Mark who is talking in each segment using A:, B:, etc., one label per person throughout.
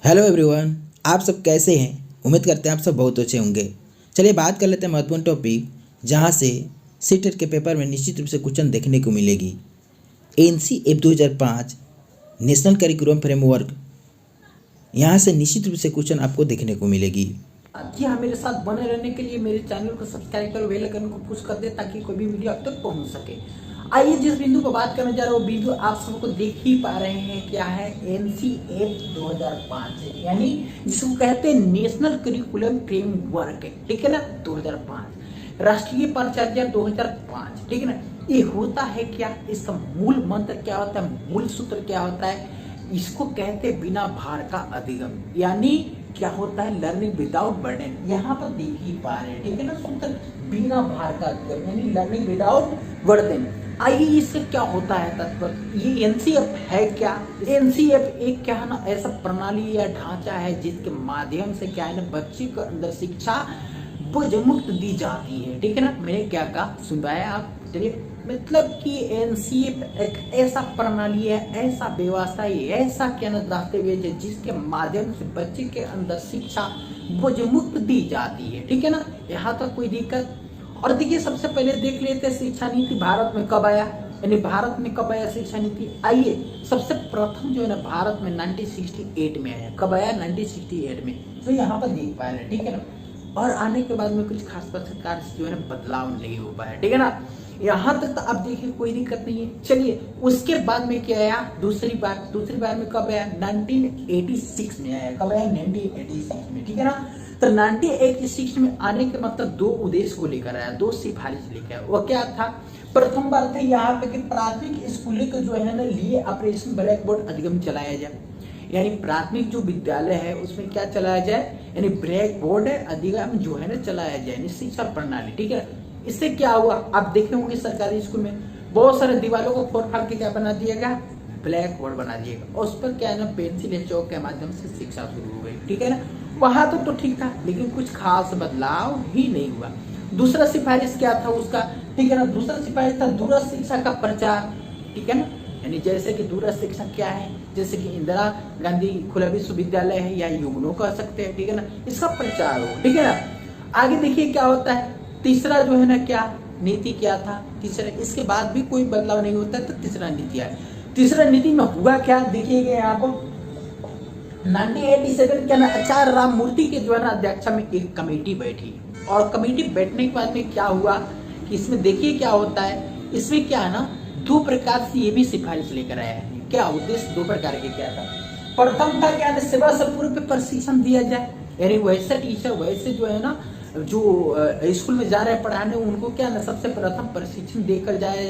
A: Hello everyone. आप सब कैसे हैं? उम्मीद करते हैं आप सब बहुत अच्छे होंगे। चलिए बात कर लेते हैं महत्वपूर्ण टॉपिक जहां से सीटेट के पेपर में निश्चित रूप से क्वेश्चन देखने को मिलेगी। एनसीएफ 2005 नेशनल करिकुलम फ्रेमवर्क, यहाँ से निश्चित रूप से क्वेश्चन आपको देखने को मिलेगी।
B: जी हाँ, मेरे साथ बने रहने के लिए मेरे चैनल को सब्सक्राइब करो, बेल आइकन को पुश कर दे ताकि कोई भी वीडियो आप तक पहुंच सके। आइए जिस बिंदु पर बात करने जा रहा हूँ वो बिंदु आप सबको देख ही पा रहे हैं, क्या है? एनसीएफ 2005 यानी जिसको कहते हैं नेशनल करिकुलम फ्रेमवर्क, ठीक है ना। 2005 राष्ट्रीय परिचर्या 2005, ठीक है ना। ये होता है क्या? इसका मूल मंत्र क्या होता है? मूल सूत्र क्या होता है? इसको कहते हैं बिना भार का अधिगम, यानी क्या होता है? Learning without burden. यहाँ पर देख ही पा रहे हैं, ठीक है ना। सूत्र बिना भार का अधिगम यानी लर्निंग विदाउट बर्डन। आइए इससे क्या होता है तात्पर्य? ये एनसीएफ है क्या? एनसीएफ एक क्या है ना, ऐसा प्रणाली या ढांचा है जिसके माध्यम से क्या है ना, बच्चे को अंदर शिक्षा बोझमुक्त दी जाती है, ठीक है ना। मैंने क्या कहा, सुन पाए आप? चलिए, मतलब कि एनसीएफ एक ऐसा प्रणाली है, ऐसा व्यवस्था है, ऐसा क्या ना दस्तावेज है जिसके माध्यम से बच्चे के अंदर शिक्षा बोझमुक्त दी जाती है, ठीक है ना। यहाँ तक कोई दिक्कत? और देखिए, सबसे पहले देख लेते हैं शिक्षा नीति भारत में कब आया, यानी भारत में कब आया शिक्षा नीति। आइए, सबसे प्रथम जो है ना भारत में 1968 में आया। कब आया? 1968 में। तो यहाँ पर देख पा रहे हैं, ठीक है ना। और आने के बाद में कुछ खास प्रकार से जो है ना बदलाव नहीं हो पाया, ठीक है ना। यहाँ तक तो अब देखिए कोई दिक्कत नहीं है। चलिए, उसके बाद में क्या आया? दूसरी बार में कब आया? 1986 में आया। कब आया? 1986 में, ठीक है ना। तो 1986 में आने के मतलब दो उद्देश्य को लेकर आया, दो सिफारिश लेकर आया। वो क्या था? प्रथम बात है यहाँ पे कि प्राथमिक स्कूलों के जो है ना लिए ऑपरेशन ब्लैक बोर्ड अधिगम चलाया जाए, यानी प्राथमिक जो विद्यालय है उसमें क्या चलाया जाए, यानी ब्लैक बोर्ड अधिगम जो है ना चलाया जाए, यानी शिक्षा प्रणाली, ठीक है। इससे क्या हुआ? आप देखे होंगे सरकारी स्कूल में बहुत सारे दीवारों को फोड़ फाड़ के क्या बना दिया गया? ब्लैक बोर्ड बना दिया गया। और उस पर क्या है ना, पेंसिल या चौक के माध्यम से शिक्षा शुरू हो गई, ठीक है ना। वहां तो ठीक था, लेकिन कुछ खास बदलाव ही नहीं हुआ। दूसरा सिफारिश क्या था उसका, ठीक है ना। दूसरा सिफारिश था दूरस्थ शिक्षा का प्रचार, ठीक है ना। यानी जैसे कि दूरस्थ शिक्षा क्या है, जैसे कि इंदिरा गांधी खुला विश्वविद्यालय है या युगनों कह सकते हैं, ठीक है ना। इसका प्रचार हो, ठीक है ना। आगे देखिए क्या होता है। तीसरा जो है ना क्या नीति क्या था? तीसरा, इसके बाद भी कोई बदलाव नहीं होता है तो तीसरा नीति है। तीसरा नीति में हुआ क्या, देखिएगा यहाँ पर 1987 के ना आचार्य राम मूर्ति के जो है ना अध्यक्षता में एक कमेटी बैठी। और कमेटी बैठने के बाद में क्या हुआ कि इसमें देखिए क्या होता है। इसमें क्या है ना, दो प्रकार से ये भी सिफारिश लेकर आया है। क्या उद्देश्य दो प्रकार के क्या था? प्रथम था क्या, सेवा से पूर्व प्रशिक्षण दिया जाए, यानी वैसे टीचर वैसे जो है ना जो स्कूल में जा रहे हैं पढ़ाने, उनको क्या ना सबसे प्रथम प्रशिक्षण देकर जाए,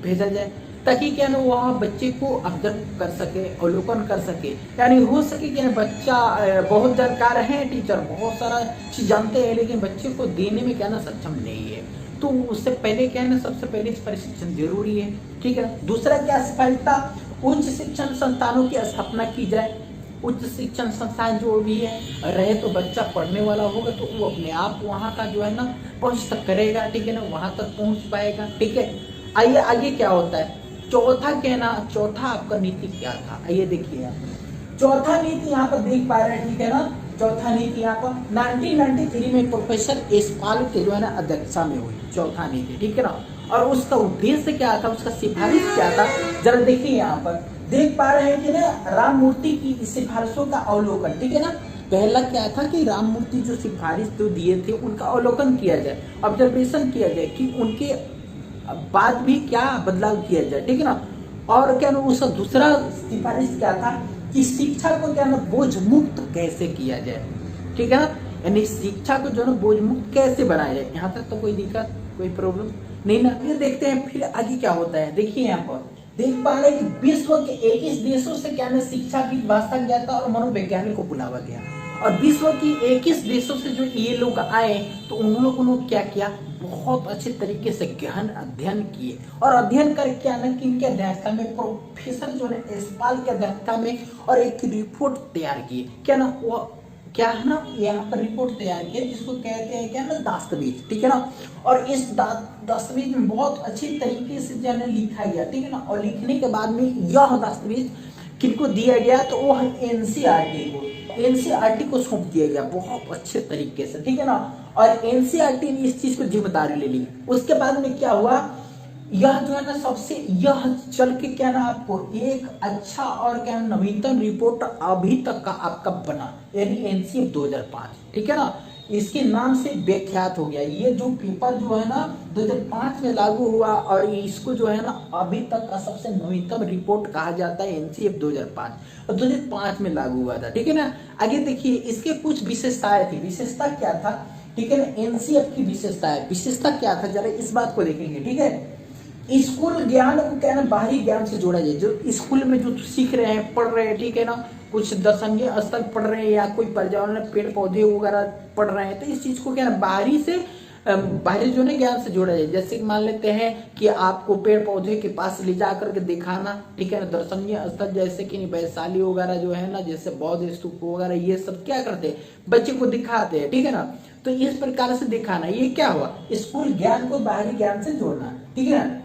B: भेजा जाए, ताकि क्या ना वह बच्चे को ऑब्जर्व कर सके, अवलोकन कर सके। यानी हो सके कि बच्चा बहुत जानकार है, टीचर बहुत सारा चीज जानते हैं, लेकिन बच्चे को देने में क्या ना सक्षम नहीं है। तो उससे पहले क्या है ना, सबसे पहले प्रशिक्षण जरूरी है, ठीक है। दूसरा क्या सिफारिश था? उच्च शिक्षण संस्थानों की स्थापना की जाए। उच्च शिक्षण संस्थान जो भी है रहे तो बच्चा पढ़ने वाला होगा तो वो अपने आप वहाँ का जो है ना पहुँच तक करेगा, ठीक है ना, वहाँ तक पहुँच पाएगा, ठीक है। आइए आगे क्या होता है। चौथा क्या ना, चौथा आपका नीति क्या था? आइए देखिए आप चौथा नीति यहाँ पर देख पा रहे हैं, ठीक है ना। चौथा नीति यहाँ पर 1993 में प्रोफेसर यशपाल के जो है ना अध्यक्षता में हुई चौथा नीति, ठीक है ना। और उसका उद्देश्य क्या था, उसका सिफारिश क्या था, जरा देखिए यहाँ पर देख पा रहे हैं कि ना राम मूर्ति की सिफारिशों का अवलोकन, ठीक है ना। पहला क्या था कि राम मूर्ति जो सिफारिश जो दिए थे उनका अवलोकन किया जाए, ऑब्जर्वेशन किया जाए कि उनके बाद भी क्या बदलाव किया जाए, ठीक है ना। और क्या ना उसका दूसरा सिफारिश क्या था कि शिक्षा को क्या ना बोझ मुक्त कैसे किया जाए, ठीक है ना। यानी शिक्षा को जो ना बोझ मुक्त कैसे बनाया जाए। यहाँ तक तो कोई दिक्कत कोई प्रॉब्लम नहीं ना। ये देखते हैं फिर आगे क्या होता है। देखिए यहाँ पर देख पा रहे हैं कि विश्व के 21 देशों से क्या ना शिक्षाविद भाषा ज्ञाता और मनोवैज्ञानिक को बुलावा गया। और विश्व की 21 देशों से जो ये लोग आए तो उन लोगों ने क्या किया, बहुत अच्छे तरीके से गहन अध्ययन किए। और अध्ययन करके क्या ना कि इनके अध्यक्षता में प्रोफेसर जो है यशपाल के अध्यक्षता में और एक रिपोर्ट तैयार की, क्या ना वो क्या है ना यहाँ पर रिपोर्ट तैयार किया जिसको कहते हैं क्या ना दस्तावेज, ठीक है ना। और इस दस्तावेज में बहुत अच्छी तरीके से जो है लिखा गया, ठीक है ना। और लिखने के बाद में यह दस्तावेज किनको दिया गया, तो वो एनसीईआरटी को। एनसीईआरटी को सौंप दिया गया बहुत अच्छे तरीके से, ठीक है ना। और एनसीईआरटी ने इस चीज को जिम्मेदारी ले ली। उसके बाद में क्या हुआ, यह जो है ना सबसे यह चल के क्या ना आपको एक अच्छा और क्या नवीनतम रिपोर्ट अभी तक का आपका बना, यानी एनसीएफ 2005, ठीक है ना, इसके नाम से विख्यात हो गया। ये जो पेपर जो है ना 2005 में लागू हुआ और इसको जो है ना अभी तक का सबसे नवीनतम रिपोर्ट कहा जाता है एनसीएफ 2005, और 2005 में लागू हुआ था, ठीक है ना। आगे देखिए इसके कुछ विशेषताएं थी। विशेषता क्या था, ठीक है ना, एनसीएफ की विशेषता क्या था, जरा इस बात को देखेंगे, ठीक है। स्कूल ज्ञान को क्या ना बाहरी ज्ञान से जोड़ा जाए। जो स्कूल में जो सीख रहे हैं, पढ़ रहे हैं, ठीक है ना, कुछ दर्शनीय स्थल पढ़ रहे हैं या कोई पर्यावरण पेड़ पौधे वगैरह पढ़ रहे हैं, तो इस चीज को क्या ना बाहरी जो है ज्ञान से जोड़ा जाए। जैसे मान लेते हैं कि आपको पेड़ पौधे के पास ले जा करके दिखाना, ठीक है ना, दर्शनीय स्थल जैसे कि वैशाली वगैरह जो है ना, जैसे बौद्ध स्तूप वगैरह, ये सब क्या करते हैं, बच्चे को दिखाते हैं, ठीक है ना। तो इस प्रकार से दिखाना, ये क्या हुआ, स्कूल ज्ञान को बाहरी ज्ञान से जोड़ना, ठीक है ना।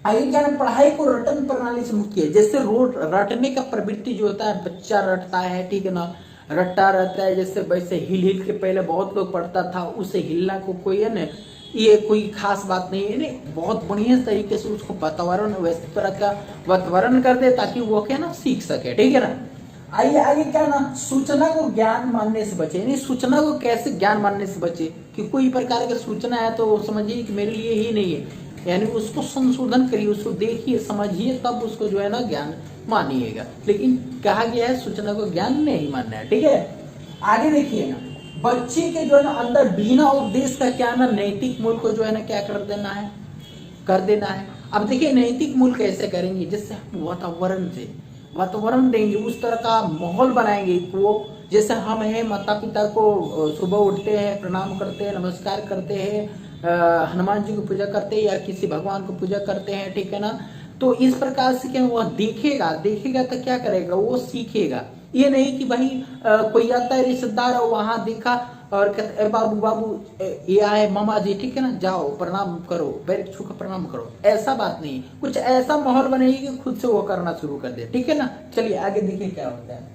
B: आगे क्या ना पढ़ाई को रटन प्रणाली से मुक्त किया। जैसे रोज रटने का प्रवृत्ति जो होता है, बच्चा रटता है, ठीक है ना, रटता रहता है, जैसे वैसे हिल के पहले बहुत लोग पढ़ता था, उसे हिलना को कोई है ना ये कोई खास बात नहीं है, नहीं बहुत बढ़िया तरीके से उसको वातावरण वैसे तरह का वातावरण कर दे ताकि वो क्या ना सीख सके, ठीक है ना। आइए आगे क्या ना सूचना को ज्ञान मानने से बचे। नहीं, सूचना को कैसे ज्ञान मानने से बचे कि कोई प्रकार की सूचना है तो समझिए कि मेरे लिए ही नहीं है, यानी उसको संशोधन करिए, उसको देखिए समझिए, तब उसको जो है ना ज्ञान मानिएगा। लेकिन कहा गया है सूचना को ज्ञान नहीं मानना है, ठीक है। आगे देखिए ना, बच्चे के जो है ना अंदर बिना उपदेश का क्या ना नैतिक मूल्य को जो है ना क्या कर देना है। अब देखिए नैतिक मूल्य कैसे करेंगे, जैसे वातावरण देंगे, उस तरह का माहौल बनाएंगे वो, जैसे हम हैं माता पिता को सुबह उठते हैं, प्रणाम करते हैं, नमस्कार करते हैं, हनुमान जी की पूजा करते हैं या किसी भगवान को पूजा करते हैं, ठीक है ना। तो इस प्रकार से क्या वह देखेगा तो क्या करेगा, वो सीखेगा। ये नहीं कि भाई कोई आता है रिश्तेदार और वहां देखा और कहते बाबू ये आए मामा जी, ठीक है ना, जाओ प्रणाम करो, पैर छू कर प्रणाम करो, ऐसा बात नहीं। कुछ ऐसा माहौल बनेगी कि खुद से वो करना शुरू कर दे, ठीक है ना। चलिए आगे देखिए क्या होता है।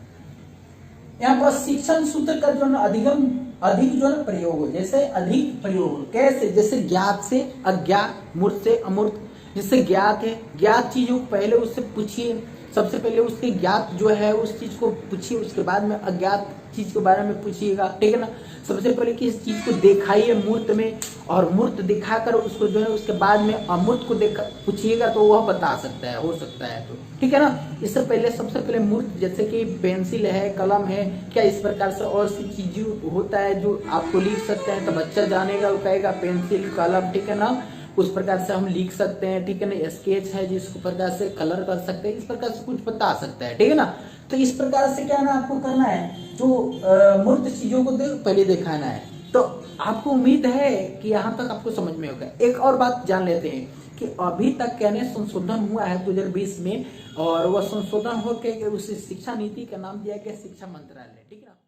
B: यहाँ पर शिक्षण सूत्र का जो है अधिक जो है प्रयोग हो। जैसे अधिक प्रयोग कैसे, जैसे ज्ञात से अज्ञात, मूर्त से अमूर्त। जिससे ज्ञात है, ज्ञात चीजों को पहले उससे पूछिए, सबसे पहले उसके ज्ञात जो है उस चीज को पूछिए, उसके बाद में अज्ञात चीज के बारे में पूछिएगा, ठीक है ना। सबसे पहले किस चीज को दिखाइए मूर्त में, और मूर्त दिखाकर उसको जो है उसके बाद में अमूर्त को पूछिएगा तो वह बता सकता है, हो सकता है, तो ठीक है ना। इससे पहले सबसे पहले मूर्त, जैसे कि पेंसिल है, कलम है, क्या इस प्रकार से और सी चीजें होता है जो आपको लिख सकते हैं, तो बच्चा जानेगा, वो कहेगा पेंसिल कलम, ठीक है ना, उस प्रकार से हम लिख सकते हैं, ठीक है ना। स्केच है जिसको प्रकार से कलर कर सकते हैं, इस प्रकार से कुछ बता सकता है, ठीक है ना। तो इस प्रकार से क्या ना आपको करना है, जो मूर्त चीजों को पहले दिखाना है। तो आपको उम्मीद है कि यहाँ तक आपको समझ में होगा। एक और बात जान लेते हैं कि अभी तक क्या संशोधन हुआ है 2020 में, और वह संशोधन होकर उस शिक्षा नीति का नाम दिया गया शिक्षा मंत्रालय, ठीक है ना।